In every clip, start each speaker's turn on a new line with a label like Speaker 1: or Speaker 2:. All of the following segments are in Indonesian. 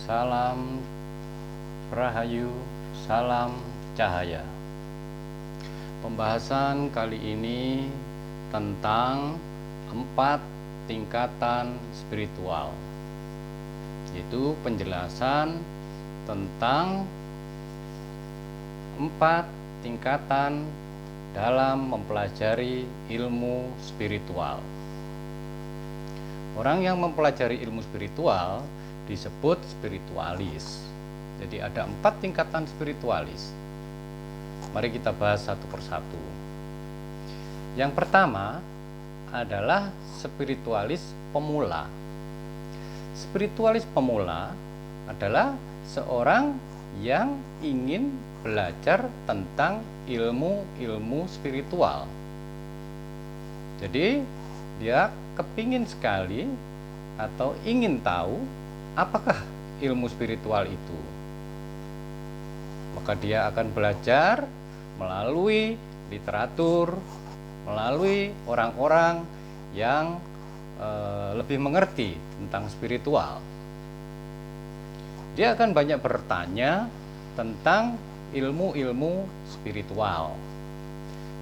Speaker 1: Salam Rahayu, salam cahaya. Pembahasan kali ini tentang 4 tingkatan spiritual, yaitu penjelasan tentang 4 tingkatan dalam mempelajari ilmu spiritual. Orang yang mempelajari ilmu spiritual disebut spiritualis. Jadi ada 4 tingkatan spiritualis. Mari kita bahas satu persatu. Yang pertama adalah spiritualis pemula. Spiritualis pemula adalah seorang yang ingin belajar tentang ilmu-ilmu spiritual. Jadi dia kepingin sekali atau ingin tahu apakah ilmu spiritual itu. Maka dia akan belajar melalui literatur, melalui orang-orang yang lebih mengerti tentang spiritual. Dia akan banyak bertanya tentang ilmu-ilmu spiritual.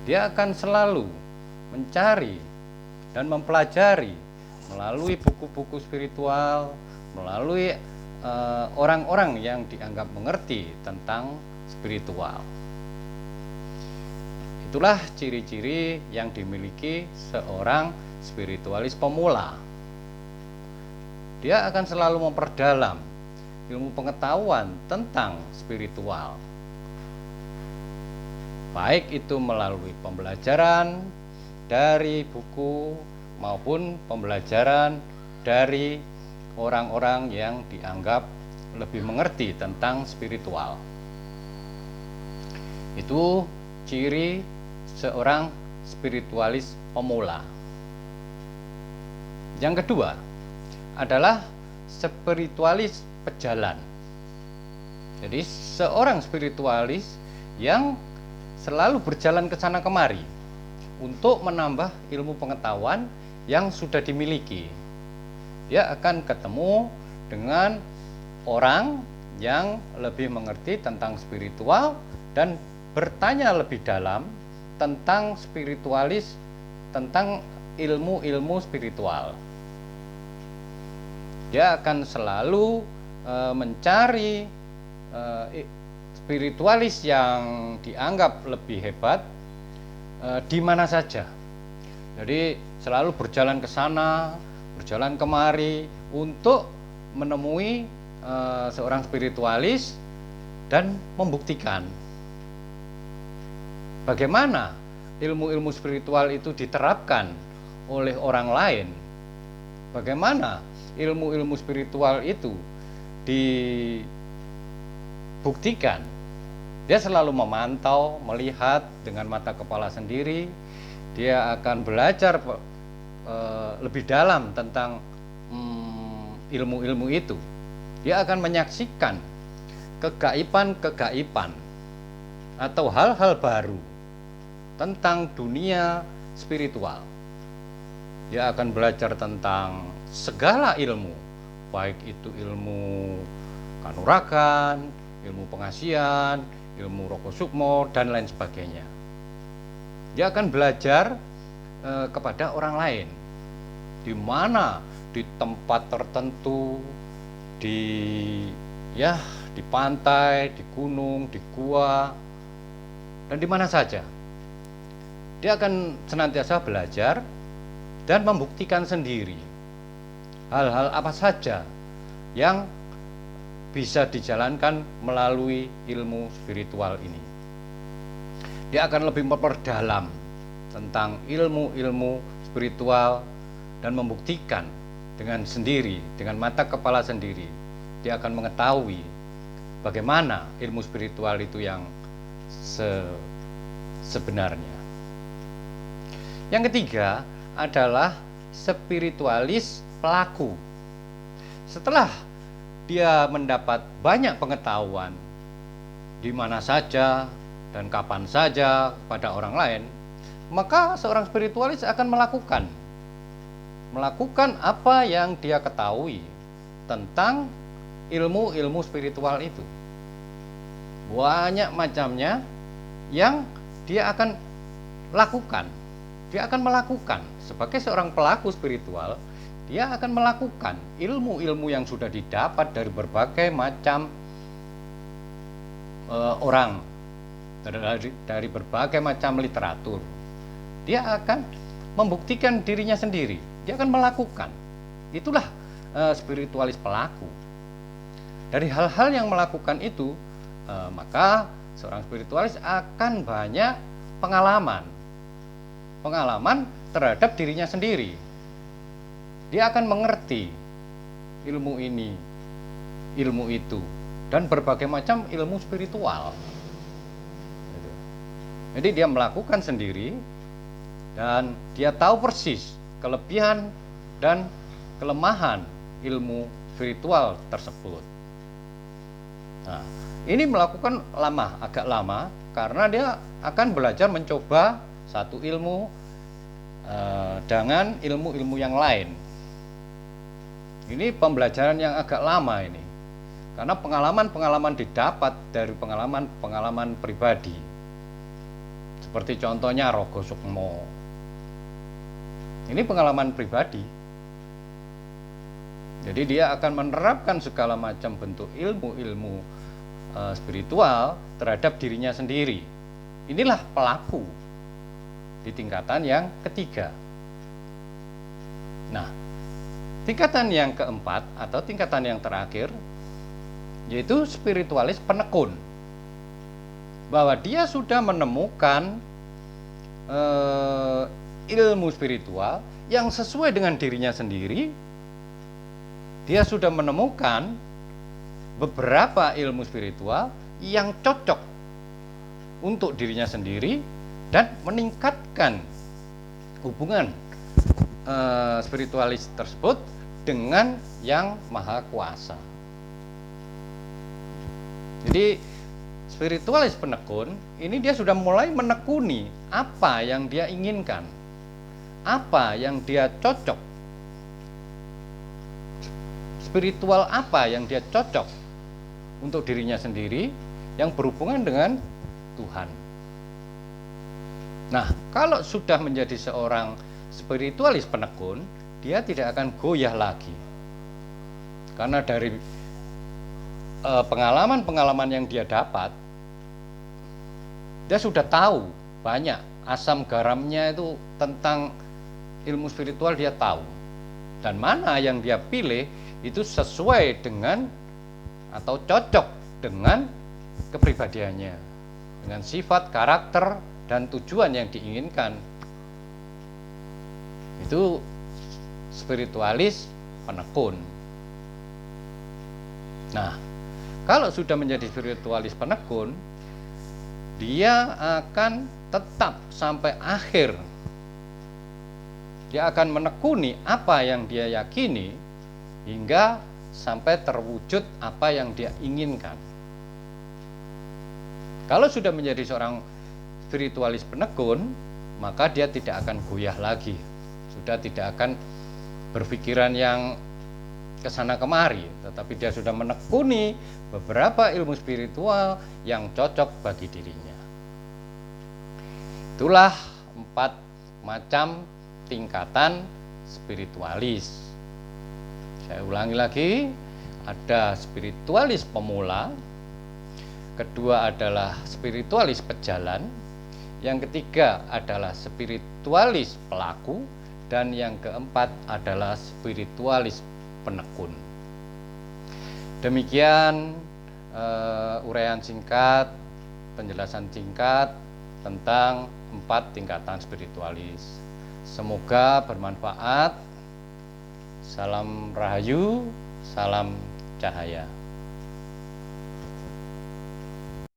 Speaker 1: Dia akan selalu mencari dan mempelajari melalui buku-buku spiritual, melalui orang-orang yang dianggap mengerti tentang spiritual. Itulah ciri-ciri yang dimiliki seorang spiritualis pemula. Dia akan selalu memperdalam ilmu pengetahuan tentang spiritual, baik itu melalui pembelajaran dari buku maupun pembelajaran dari orang-orang yang dianggap lebih mengerti tentang spiritual. Itu ciri seorang spiritualis pemula. Yang kedua adalah spiritualis pejalan. Jadi seorang spiritualis yang selalu berjalan ke sana kemari untuk menambah ilmu pengetahuan yang sudah dimiliki. Dia akan ketemu dengan orang yang lebih mengerti tentang spiritual dan bertanya lebih dalam tentang spiritualis, tentang ilmu-ilmu spiritual. Dia akan selalu mencari spiritualis yang dianggap lebih hebat di mana saja. Jadi selalu berjalan ke sana, berjalan kemari untuk menemui seorang spiritualis dan membuktikan bagaimana ilmu-ilmu spiritual itu diterapkan oleh orang lain, bagaimana ilmu-ilmu spiritual itu dibuktikan. Dia selalu memantau, melihat dengan mata kepala sendiri. Dia akan belajar lebih dalam tentang ilmu-ilmu itu. Dia akan menyaksikan kegaiban-kegaiban atau hal-hal baru tentang dunia spiritual. Dia akan belajar tentang segala ilmu, baik itu ilmu kanuragan, ilmu pengasihan, ilmu roko sukmo, dan lain sebagainya. Dia akan belajar kepada orang lain, di mana di tempat tertentu, di pantai, di gunung, di gua, dan di mana saja. Dia akan senantiasa belajar dan membuktikan sendiri hal-hal apa saja yang bisa dijalankan melalui ilmu spiritual ini. Dia akan lebih memperdalam tentang ilmu-ilmu spiritual dan membuktikan dengan sendiri, dengan mata kepala sendiri. Dia akan mengetahui bagaimana ilmu spiritual itu yang sebenarnya. Yang ketiga adalah spiritualis pelaku. Setelah dia mendapat banyak pengetahuan di mana saja dan kapan saja pada orang lain, maka seorang spiritualis akan melakukan apa yang dia ketahui tentang ilmu-ilmu spiritual itu. Banyak macamnya yang dia akan lakukan. Dia akan melakukan sebagai seorang pelaku spiritual, dia akan melakukan ilmu-ilmu yang sudah didapat dari berbagai macam orang, dari berbagai macam literatur. Dia akan membuktikan dirinya sendiri, dia akan melakukan. Itulah spiritualis pelaku. Dari hal-hal yang melakukan itu, maka seorang spiritualis akan banyak pengalaman terhadap dirinya sendiri. Dia akan mengerti ilmu ini, ilmu itu, dan berbagai macam ilmu spiritual. Jadi dia melakukan sendiri dan dia tahu persis kelebihan dan kelemahan ilmu spiritual tersebut. Nah, ini melakukan agak lama karena dia akan belajar mencoba satu ilmu dengan ilmu-ilmu yang lain. Ini pembelajaran yang agak lama ini, karena pengalaman-pengalaman didapat dari pengalaman pribadi. Seperti contohnya Rogo Sukmo. Ini pengalaman pribadi. Jadi dia akan menerapkan segala macam bentuk ilmu-ilmu spiritual terhadap dirinya sendiri. Inilah pelaku di tingkatan yang ketiga. Nah, tingkatan yang keempat atau tingkatan yang terakhir yaitu spiritualis penekun. Bahwa dia sudah menemukan ilmu spiritual yang sesuai dengan dirinya sendiri. Dia sudah menemukan beberapa ilmu spiritual yang cocok untuk dirinya sendiri dan meningkatkan hubungan spiritualis tersebut dengan yang maha kuasa. Jadi spiritualis penekun ini dia sudah mulai menekuni apa yang dia inginkan, apa yang dia cocok, spiritual apa yang dia cocok untuk dirinya sendiri yang berhubungan dengan Tuhan. Nah, kalau sudah menjadi seorang spiritualis penekun, dia tidak akan goyah lagi. Karena dari pengalaman-pengalaman yang dia dapat, dia sudah tahu banyak asam garamnya itu tentang ilmu spiritual, dia tahu. Dan mana yang dia pilih itu sesuai dengan atau cocok dengan kepribadiannya, dengan sifat, karakter, dan tujuan yang diinginkan. Itu spiritualis penekun. Nah, kalau sudah menjadi spiritualis penekun, dia akan tetap sampai akhir. Dia akan menekuni apa yang dia yakini hingga sampai terwujud apa yang dia inginkan. Kalau sudah menjadi seorang spiritualis penekun, maka dia tidak akan goyah lagi. Sudah tidak akan berpikiran yang kesana kemari, tetapi dia sudah menekuni beberapa ilmu spiritual yang cocok bagi dirinya. Itulah 4 macam tingkatan spiritualis. Saya ulangi lagi, ada spiritualis pemula, kedua adalah spiritualis pejalan, yang ketiga adalah spiritualis pelaku, dan yang keempat adalah spiritualis penekun. Demikian uraian singkat, penjelasan singkat tentang 4 tingkatan spiritualis. Semoga bermanfaat. Salam Rahayu, salam cahaya.